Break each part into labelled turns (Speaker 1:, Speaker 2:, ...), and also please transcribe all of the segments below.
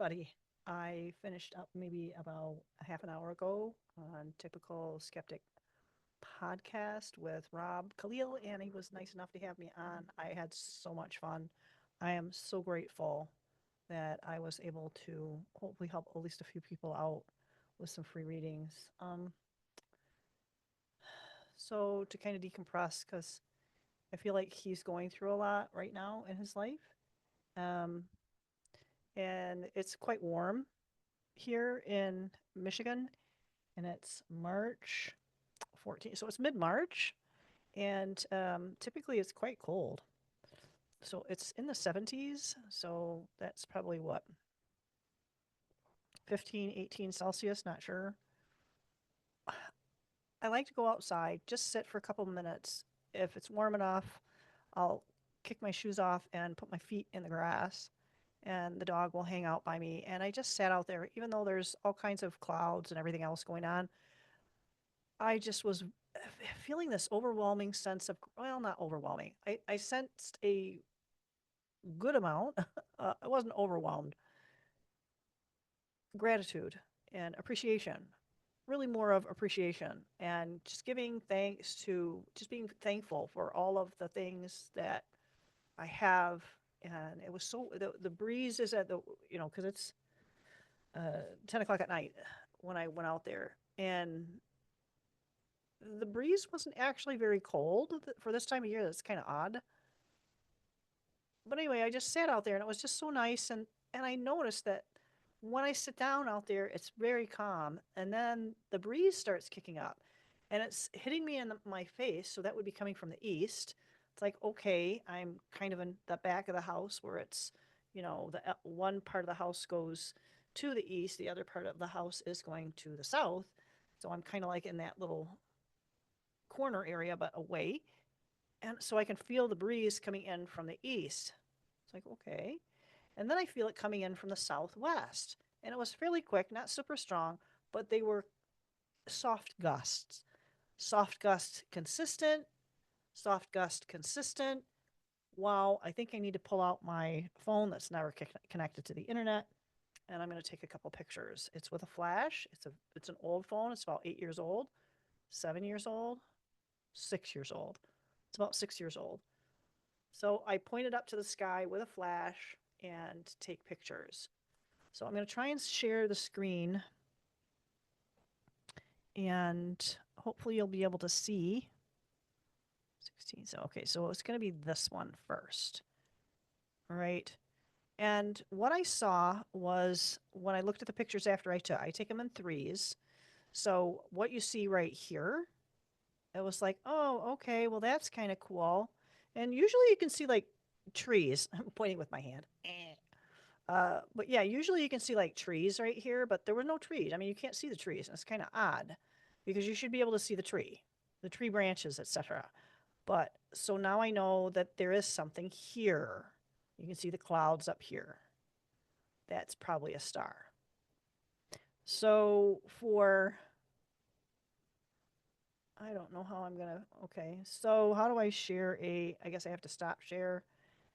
Speaker 1: everybody. I finished up maybe about a half an hour ago on Typical Skeptic podcast with Rob Khalil, and he was nice enough to have me on. I had so much fun. I am so grateful that I was able to hopefully help at least a few people out with some free readings. So to kind of decompress, because I feel like he's going through a lot right now in his life. Um, and it's quite warm here in Michigan, and it's March 14th. So it's mid March, and typically it's quite cold. So it's in the 70s. So that's probably what, 15, 18 Celsius, not sure. I like to go outside, just sit for a couple of minutes. If it's warm enough, I'll kick my shoes off and put my feet in the grass, and the dog will hang out by me. And I just sat out there, even though there's all kinds of clouds and everything else going on. I just was feeling this overwhelming sense of, well, not overwhelming. I sensed a good amount. I wasn't overwhelmed. Gratitude and appreciation, really more of appreciation and just giving thanks to, just being thankful for all of the things that I have. And it was so, the breeze is at the, because it's 10 o'clock at night when I went out there. And the breeze wasn't actually very cold for this time of year. That's kind of odd. But anyway, I just sat out there and it was just so nice. And I noticed that when I sit down out there, it's very calm. And then the breeze starts kicking up and it's hitting me in my face. So that would be coming from the east. It's like, okay, I'm kind of in the back of the house where it's, the one part of the house goes to the east, the other part of the house is going to the south. So I'm kind of like in that little corner area, but away. And so I can feel the breeze coming in from the east. It's like, okay. And then I feel it coming in from the southwest. And it was fairly quick, not super strong, but they were soft gusts. Soft gust consistent, soft gust consistent. Wow, I think I need to pull out my phone that's never connected to the internet, and I'm going to take a couple pictures. It's with a flash. It's an old phone. It's about 8 years old, 7 years old, 6 years old. It's about 6 years old. So I pointed up to the sky with a flash and take pictures. So I'm going to try and share the screen, and hopefully you'll be able to see 16. So, okay, so it's going to be this one first. All right. And what I saw was when I looked at the pictures after I take them in threes. So what you see right here, it was like, oh, okay, well, that's kind of cool. And usually you can see like trees. I'm pointing with my hand. But yeah, usually you can see like trees right here, but there were no trees. I mean, you can't see the trees, and it's kind of odd because you should be able to see the tree branches, etc. But so now I know that there is something here. You can see the clouds up here. That's probably a star. So for, I don't know how I'm gonna, okay. So how do I share I guess I have to stop share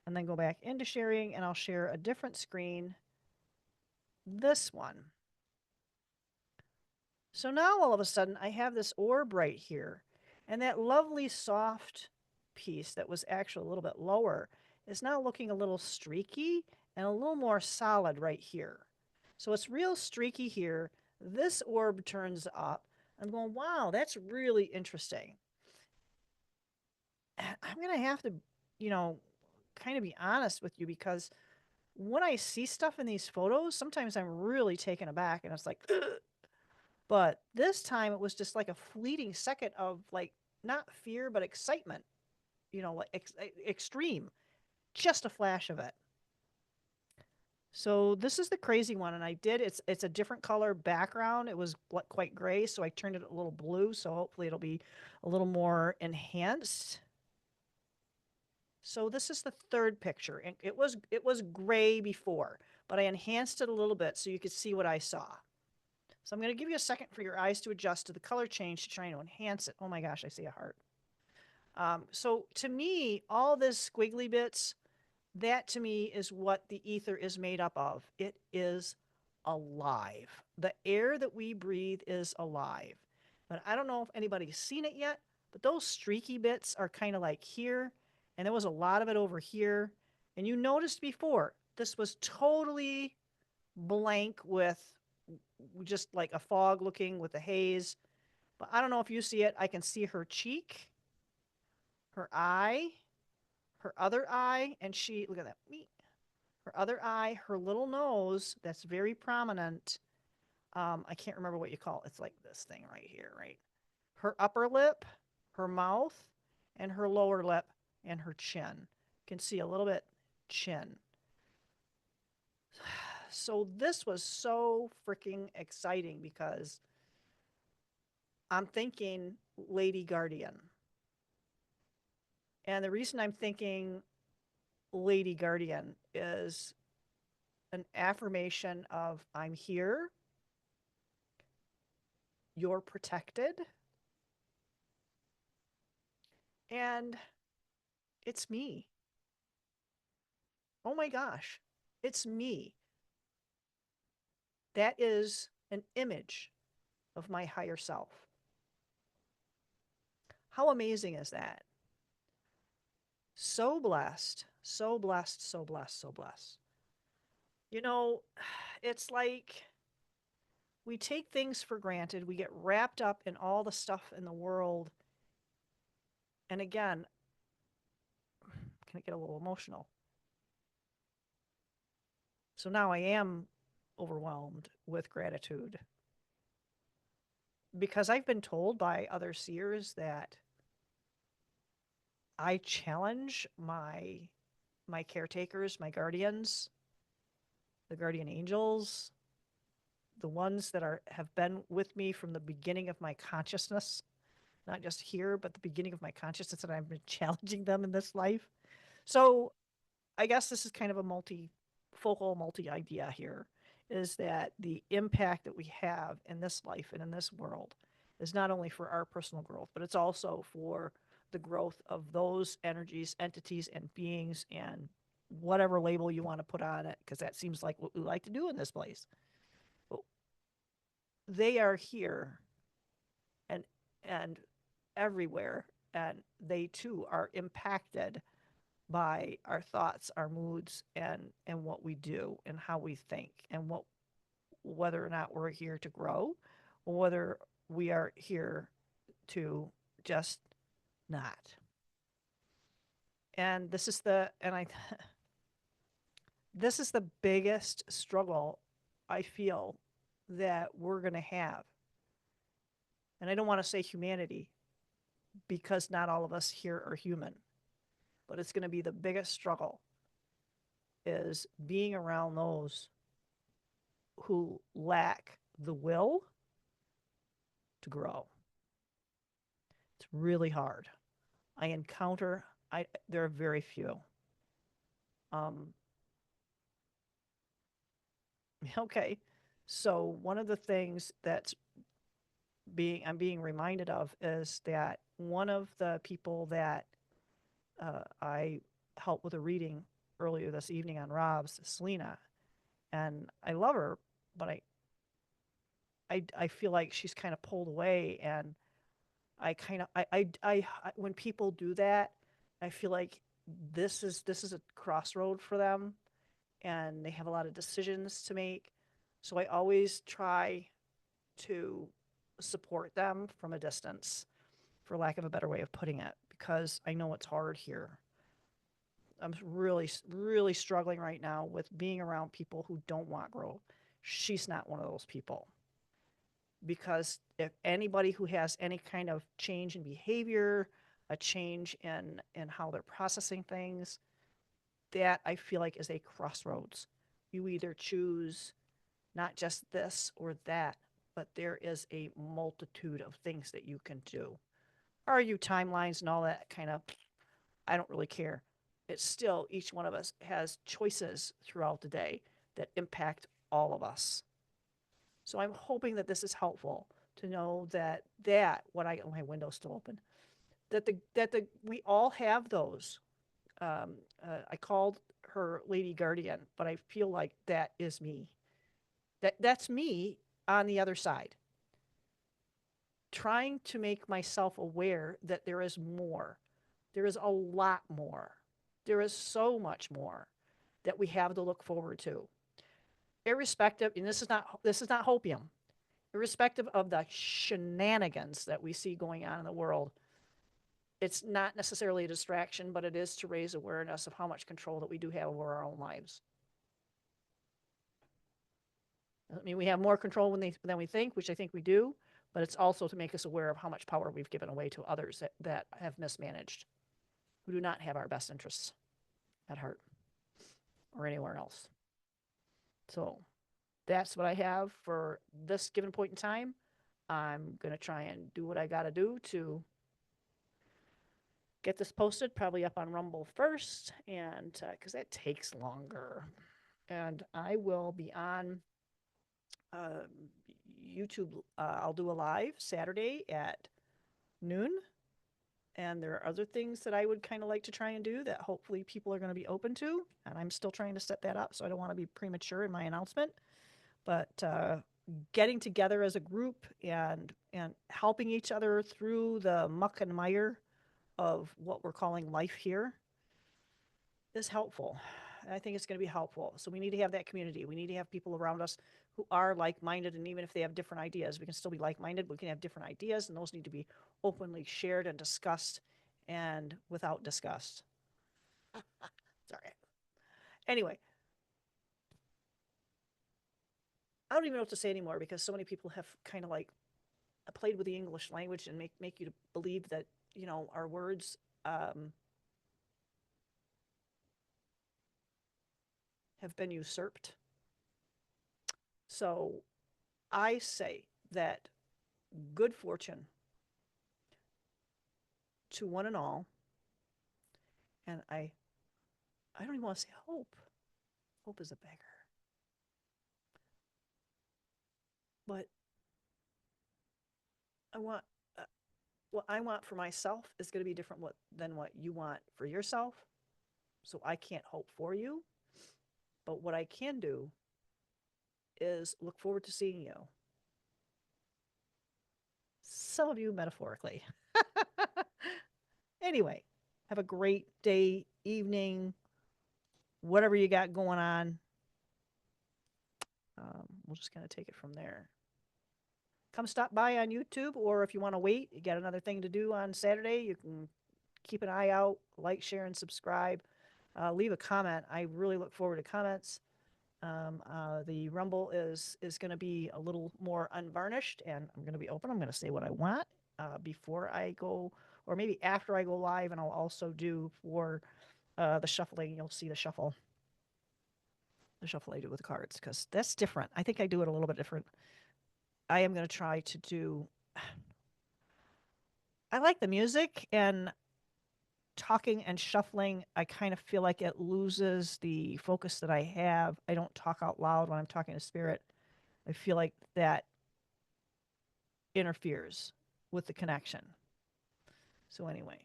Speaker 1: and then go back into sharing, and I'll share a different screen. This one. So now all of a sudden I have this orb right here, and that lovely soft piece that was actually a little bit lower is now looking a little streaky and a little more solid right here. So it's real streaky here. This orb turns up. I'm going, wow, that's really interesting. I'm going to have to, you know, kind of be honest with you, because when I see stuff in these photos, sometimes I'm really taken aback and it's like, ugh. But this time it was just like a fleeting second of like not fear but excitement, like extreme, just a flash of it. So this is the crazy one, and it's a different color background. It was quite gray, so I turned it a little blue, so hopefully it'll be a little more enhanced. So this is the third picture, and it was gray before, but I enhanced it a little bit so you could see what I saw. So I'm going to give you a second for your eyes to adjust to the color change to try to enhance it. Oh my gosh, I see a heart. So to me, all this squiggly bits, that to me is what the ether is made up of. It is alive. The air that we breathe is alive. But I don't know if anybody's seen it yet, but those streaky bits are kind of like here, and there was a lot of it over here. And you noticed before, this was totally blank with just like a fog looking with a haze. But I don't know if you see it. I can see her cheek, her eye, her other eye, and she, look at that, her other eye, her little nose that's very prominent. I can't remember what you call it. It's like this thing right here, right? Her upper lip, her mouth, and her lower lip, and her chin. You can see a little bit chin. So this was so freaking exciting because I'm thinking Lady Guardian. And the reason I'm thinking Lady Guardian is an affirmation of I'm here, you're protected, and it's me. Oh my gosh, it's me. That is an image of my higher self. How amazing is that? So blessed, so blessed, so blessed, so blessed. You know, it's like we take things for granted. We get wrapped up in all the stuff in the world. And again, can I get a little emotional? So now I am overwhelmed with gratitude because I've been told by other seers that I challenge my caretakers, my guardians, the guardian angels, the ones that are have been with me from the beginning of my consciousness, not just here, but the beginning of my consciousness, and I've been challenging them in this life. So I guess this is kind of a multifocal, multi idea here is that the impact that we have in this life and in this world is not only for our personal growth, but it's also for the growth of those energies, entities, and beings, and whatever label you want to put on it, because that seems like what we like to do in this place. But they are here and and everywhere, and they too are impacted by our thoughts, our moods, and what we do and how we think and what whether or not we're here to grow or whether we are here to just not. And this is the and I this is the biggest struggle I feel that we're going to have. And I don't want to say humanity because not all of us here are human, but it's going to be the biggest struggle is being around those who lack the will to grow. It's really hard. I encounter I there are very few. Um okay. So one of the things that's being I'm being reminded of is that one of the people that I helped with a reading earlier this evening on Rob's, Selena, and I love her, but I feel like she's kind of pulled away, and I kind of I when people do that, I feel like this is a crossroad for them, and they have a lot of decisions to make. So I always try to support them from a distance, for lack of a better way of putting it, because I know it's hard here. I'm really, really struggling right now with being around people who don't want growth. She's not one of those people. Because if anybody who has any kind of change in behavior, a change in how they're processing things, that I feel like is a crossroads. You either choose not just this or that, but there is a multitude of things that you can do. Argue timelines and all that kind of, I don't really care. It's still, each one of us has choices throughout the day that impact all of us. So I'm hoping that this is helpful to know that what I my window's still open, that the we all have those. I called her Lady Guardian, but I feel like that is me. That's me on the other side, trying to make myself aware that there is more. There is a lot more. There is so much more that we have to look forward to. Irrespective, and this is not hopium, irrespective of the shenanigans that we see going on in the world, it's not necessarily a distraction, but it is to raise awareness of how much control that we do have over our own lives. I mean, we have more control than we think, which I think we do, but it's also to make us aware of how much power we've given away to others that have mismanaged, who do not have our best interests at heart or anywhere else. So that's what I have for this given point in time. I'm going to try and do what I got to do to get this posted, probably up on Rumble first, and because that takes longer. And I will be on uh, YouTube. I'll do a live Saturday at noon. And there are other things that I would kind of like to try and do that hopefully people are going to be open to. And I'm still trying to set that up, so I don't want to be premature in my announcement. But getting together as a group and helping each other through the muck and mire of what we're calling life here is helpful. I think it's going to be helpful. So we need to have that community. We need to have people around us who are like-minded, and even if they have different ideas, we can still be like-minded. We can have different ideas, and those need to be openly shared and discussed, and without disgust. Sorry. Anyway, I don't even know what to say anymore because so many people have kind of like played with the English language and make you believe that our words have been usurped. So I say that good fortune to one and all, and I don't even want to say hope. Hope is a beggar. But I want what I want for myself is going to be different than what you want for yourself. So I can't hope for you. But what I can do is look forward to seeing you. Some of you metaphorically. Anyway, have a great day, evening, whatever you got going on. We'll just kind of take it from there. Come stop by on YouTube, or if you want to wait, you got another thing to do on Saturday, you can keep an eye out, like, share, and subscribe. Leave a comment. I really look forward to comments. The Rumble is going to be a little more unvarnished, and I'm going to be open. I'm going to say what I want before I go, or maybe after I go live, and I'll also do for the shuffling. You'll see the shuffle I do with the cards, because that's different. I think I do it a little bit different. I am going to try to do. I like the music, and talking and shuffling, I kind of feel like it loses the focus that I have. I don't talk out loud when I'm talking to spirit. I feel like that interferes with the connection. So anyway,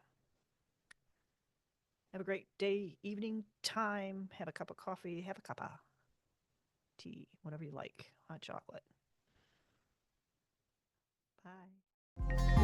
Speaker 1: have a great day, evening, time. Have a cup of coffee, have a cup of tea, whatever you like, hot chocolate. Bye.